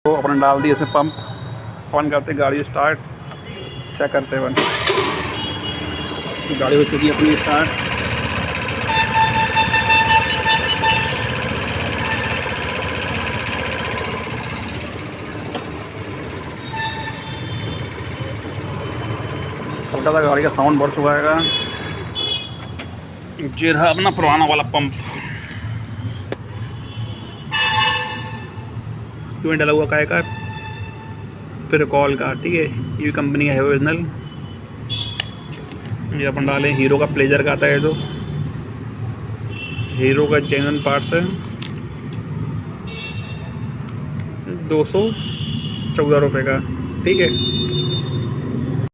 तो अपने डाल दिए इसमें पंप। ऑन करते गाड़ी स्टार्ट, चेक करते हैं गाड़ी हो चुकी है अपनी स्टार्ट। हल्का सा गाड़ी का साउंड बढ़ चुका है। ये रहा अपना पुराना वाला पंप, क्यों डला हुआ काय का फिर कॉल का, ठीक है। ये कंपनी है ओरिजिनल। ये अपन डालें हीरो का प्लेजर का आता है, जो हीरो का जेन्युइन पार्ट्स है। 214 रुपये का, ठीक है।